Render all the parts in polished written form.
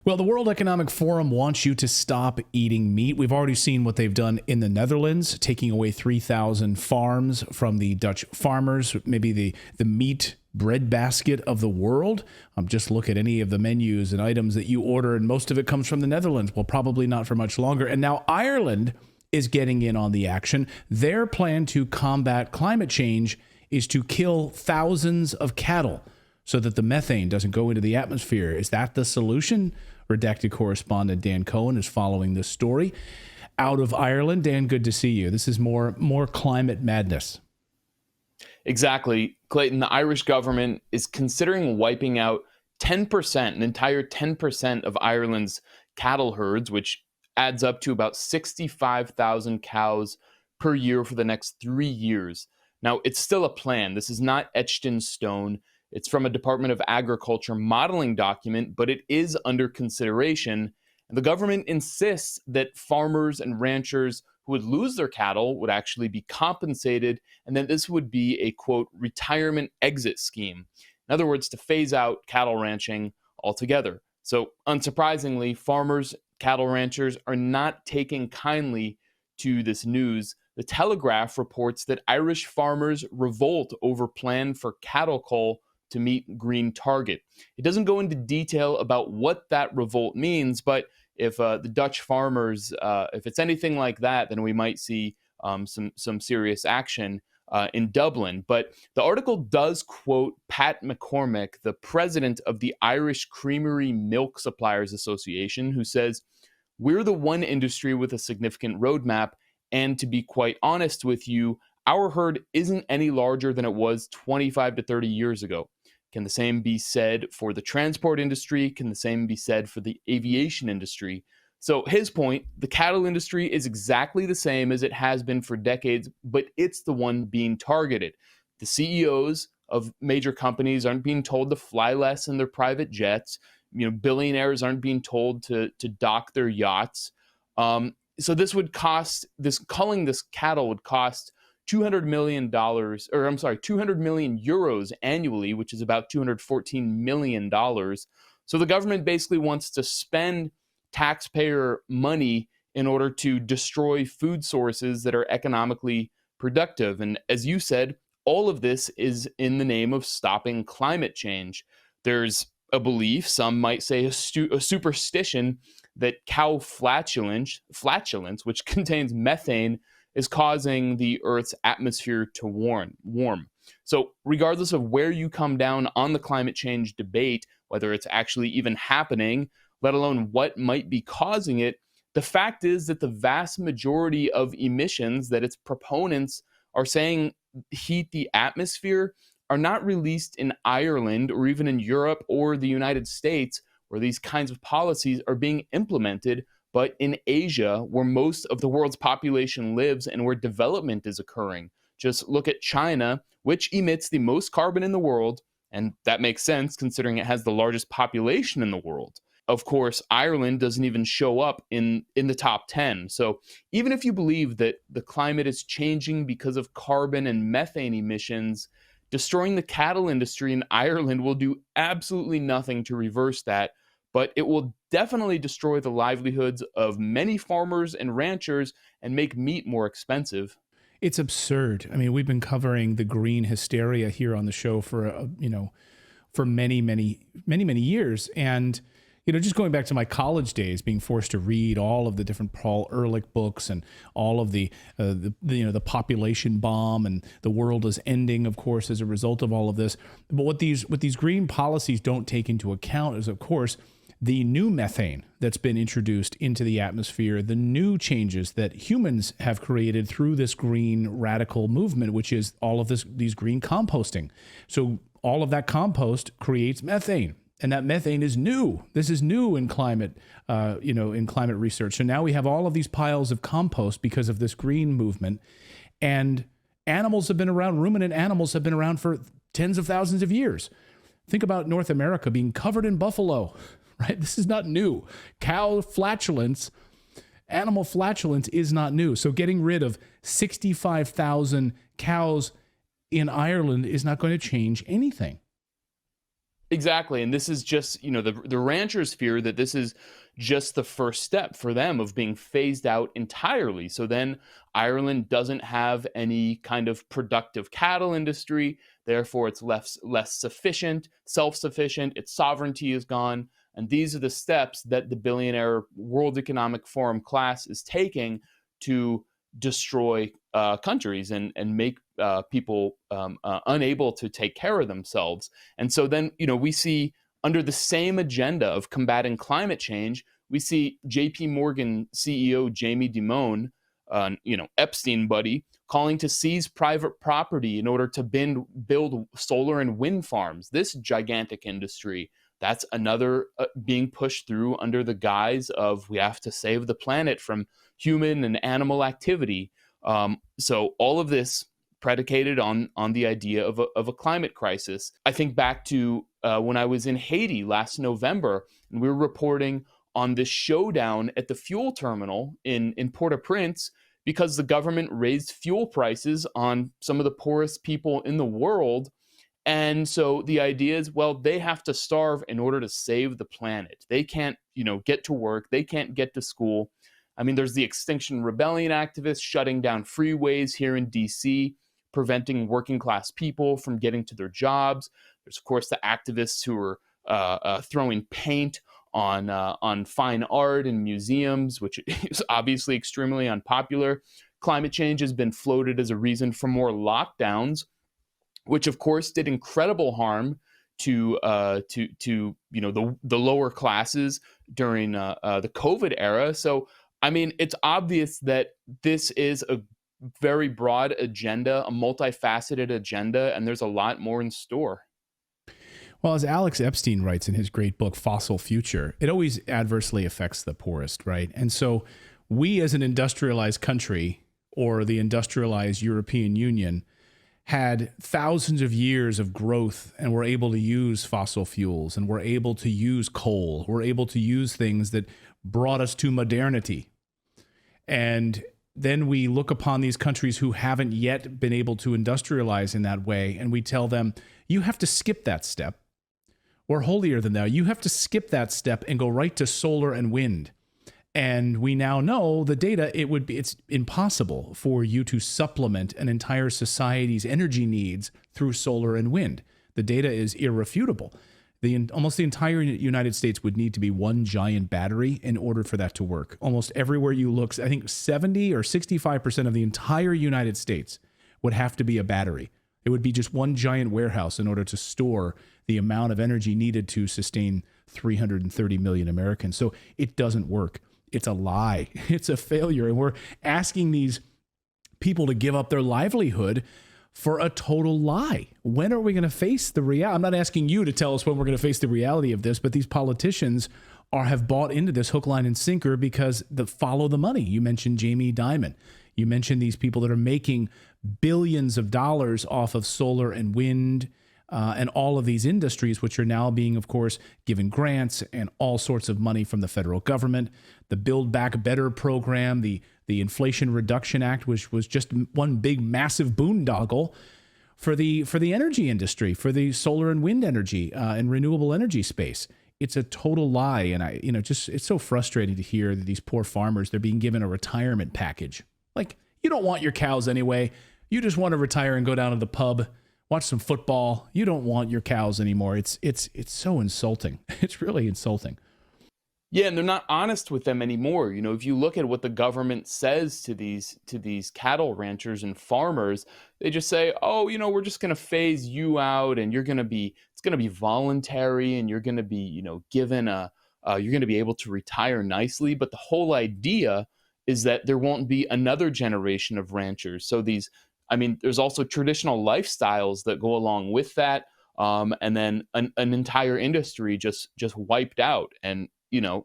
Well, the World Economic Forum wants you to stop eating meat. We've already seen what they've done in the Netherlands, taking away 3,000 farms from the Dutch farmers, maybe the meat breadbasket of the world. Just look at any of the menus and items that you order, and most of it comes from the Netherlands. Well, probably not for much longer. And now Ireland is getting in on the action. Their plan to combat climate change is to kill thousands of cattle so that the methane doesn't go into the atmosphere. Is that the solution? Redacted correspondent Dan Cohen is following this story out of Ireland. Dan, good to see you. This is more climate madness. Exactly. Clayton, the Irish government is considering wiping out 10%, an entire 10% of Ireland's cattle herds, which adds up to about 65,000 cows per year for the next 3 years. Now, it's still a plan. This is not etched in stone. It's from a Department of Agriculture modeling document, but it is under consideration. And the government insists that farmers and ranchers who would lose their cattle would actually be compensated, and that this would be a, quote, retirement exit scheme. In other words, to phase out cattle ranching altogether. So unsurprisingly, farmers, cattle ranchers are not taking kindly to this news. The Telegraph reports that Irish farmers revolt over plan for cattle cull to meet green target. It doesn't go into detail about what that revolt means, but if the Dutch farmers, if it's anything like that, then we might see some serious action in Dublin. But the article does quote Pat McCormick, the president of the Irish Creamery Milk Suppliers Association, who says, "We're the one industry with a significant roadmap, and to be quite honest with you, our herd isn't any larger than it was 25 to 30 years ago." Can the same be said for the transport industry? Can the same be said for the aviation industry? So his point, the cattle industry is exactly the same as it has been for decades, but it's the one being targeted. The CEOs of major companies aren't being told to fly less in their private jets. Billionaires aren't being told to dock their yachts. So this would cost, culling this cattle would cost $200 million, 200 million euros annually, which is about $214 million. So the government basically wants to spend taxpayer money in order to destroy food sources that are economically productive. And as you said, all of this is in the name of stopping climate change. There's a belief, some might say a superstition, that cow flatulence, which contains methane, is causing the Earth's atmosphere to warm. So regardless of where you come down on the climate change debate, whether it's actually even happening, let alone what might be causing it, the fact is that the vast majority of emissions that its proponents are saying heat the atmosphere are not released in Ireland or even in Europe or the United States, where these kinds of policies are being implemented, but in Asia, where most of the world's population lives and where development is occurring. Just look at China, which emits the most carbon in the world, and that makes sense considering it has the largest population in the world. Of course, Ireland doesn't even show up in the top 10. So even if you believe that the climate is changing because of carbon and methane emissions, destroying the cattle industry in Ireland will do absolutely nothing to reverse that, but it will definitely destroy the livelihoods of many farmers and ranchers and make meat more expensive. It's absurd. I mean, we've been covering the green hysteria here on the show for many years. And, just going back to my college days, being forced to read all of the different Paul Ehrlich books and all of the population bomb and the world is ending, of course, as a result of all of this. But what these green policies don't take into account is, of course, the new methane that's been introduced into the atmosphere, the new changes that humans have created through this green radical movement, which is all of these green composting. So all of that compost creates methane, and that methane is new. This is new in climate, in climate research. So now we have all of these piles of compost because of this green movement, and animals have been around. Ruminant animals have been around for tens of thousands of years. Think about North America being covered in buffalo. Right? This is not new. Cow flatulence, animal flatulence is not new. So getting rid of 65,000 cows in Ireland is not going to change anything. Exactly. And this is just, the ranchers fear that this is just the first step for them of being phased out entirely. So then Ireland doesn't have any kind of productive cattle industry. Therefore, it's less sufficient, self-sufficient. Its sovereignty is gone. And these are the steps that the billionaire World Economic Forum class is taking to destroy countries and make people unable to take care of themselves. And so then, we see under the same agenda of combating climate change, we see JP Morgan CEO Jamie Dimon, Epstein buddy, calling to seize private property in order to build solar and wind farms. This gigantic industry, that's another being pushed through under the guise of we have to save the planet from human and animal activity. So all of this predicated on the idea of a climate crisis. I think back to when I was in Haiti last November, and we were reporting on this showdown at the fuel terminal in Port-au-Prince because the government raised fuel prices on some of the poorest people in the world. And so the idea is, well, they have to starve in order to save the planet. They can't, get to work. They can't get to school. I mean, there's the Extinction Rebellion activists shutting down freeways here in DC, preventing working class people from getting to their jobs. There's, of course, the activists who are throwing paint on fine art in museums, which is obviously extremely unpopular. Climate change has been floated as a reason for more lockdowns, which of course did incredible harm to the lower classes during the COVID era. So I mean, it's obvious that this is a very broad agenda, a multifaceted agenda, and there's a lot more in store. Well, as Alex Epstein writes in his great book, Fossil Future, it always adversely affects the poorest, right? And so we as an industrialized country or the industrialized European Union had thousands of years of growth and were able to use fossil fuels and were able to use coal. We're able to use things that brought us to modernity. And then we look upon these countries who haven't yet been able to industrialize in that way, and we tell them, you have to skip that step. Or holier than that, you have to skip that step and go right to solar and wind. And we now know the data, it's impossible for you to supplement an entire society's energy needs through solar and wind. The data is irrefutable. Almost the entire United States would need to be one giant battery in order for that to work. Almost everywhere you look, I think 70 or 65% of the entire United States would have to be a battery. It would be just one giant warehouse in order to store the amount of energy needed to sustain 330 million Americans. So it doesn't work. It's a lie. It's a failure. And we're asking these people to give up their livelihood for a total lie. When are we going to face the reality? I'm not asking you to tell us when we're going to face the reality of this, but these politicians have bought into this hook, line, and sinker because follow the money. You mentioned Jamie Dimon. You mentioned these people that are making billions of dollars off of solar and wind and all of these industries, which are now being, of course, given grants and all sorts of money from the federal government. The Build Back Better program, the Inflation Reduction Act, which was just one big, massive boondoggle for the energy industry, for the solar and wind energy and renewable energy space. It's a total lie. And it's so frustrating to hear that these poor farmers, they're being given a retirement package. Like, you don't want your cows anyway. You just want to retire and go down to the pub, watch some football. You don't want your cows anymore. It's so insulting. It's really insulting. Yeah, and they're not honest with them anymore. If you look at what the government says to these cattle ranchers and farmers, they just say, "Oh, we're just going to phase you out, and it's going to be voluntary, and you're going to be, given you're going to be able to retire nicely." But the whole idea is that there won't be another generation of ranchers. So there's also traditional lifestyles that go along with that, and then an entire industry just wiped out. And of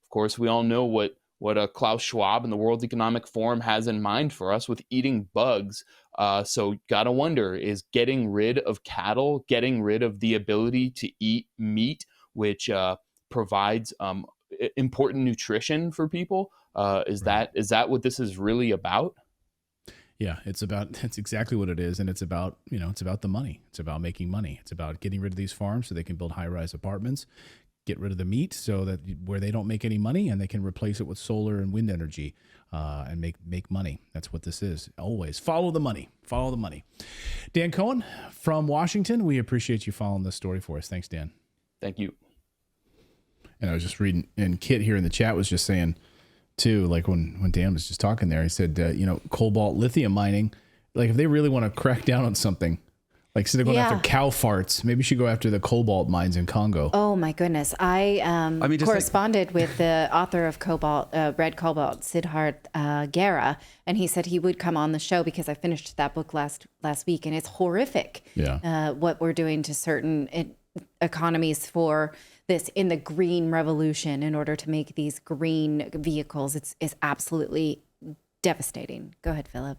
course, we all know what Klaus Schwab and the World Economic Forum has in mind for us with eating bugs. So gotta wonder, is getting rid of cattle, getting rid of the ability to eat meat, which provides important nutrition for people, is that what this is really about? Yeah, it's exactly what it is. And it's about, it's about the money. It's about making money. It's about getting rid of these farms so they can build high-rise apartments, get rid of the meat so that where they don't make any money, and they can replace it with solar and wind energy and make money. That's what this is. Always follow the money. Follow the money. Dan Cohen from Washington, we appreciate you following this story for us. Thanks, Dan. Thank you. And I was just reading, and Kit here in the chat was just saying, too, like when Dan was just talking there, he said, cobalt lithium mining, like if they really want to crack down on something, like instead of going after cow farts, maybe you should go after the cobalt mines in Congo. Oh my goodness. I corresponded with the author of Red Cobalt, Siddharth Gera, and he said he would come on the show because I finished that book last week, and it's horrific what we're doing to certain economies for this in the green revolution in order to make these green vehicles. It's absolutely devastating. Go ahead, Philip.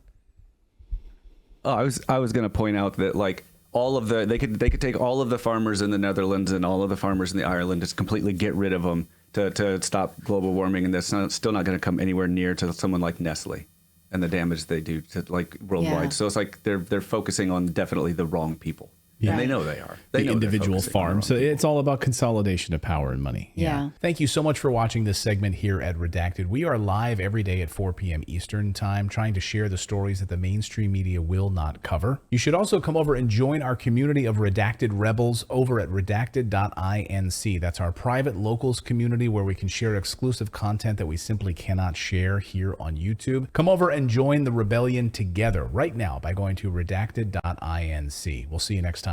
Oh, I was going to point out that like all of they could take all of the farmers in the Netherlands and all of the farmers in the Ireland, just completely get rid of them to stop global warming, and that's still not going to come anywhere near to someone like Nestle and the damage they do to like worldwide. Yeah. So it's like they're focusing on definitely the wrong people. Yeah. And they know they are. They know individual farms. So it's all about consolidation of power and money. Yeah. Thank you so much for watching this segment here at Redacted. We are live every day at 4 p.m. Eastern Time, trying to share the stories that the mainstream media will not cover. You should also come over and join our community of Redacted Rebels over at redacted.inc. That's our private locals community where we can share exclusive content that we simply cannot share here on YouTube. Come over and join the rebellion together right now by going to redacted.inc. We'll see you next time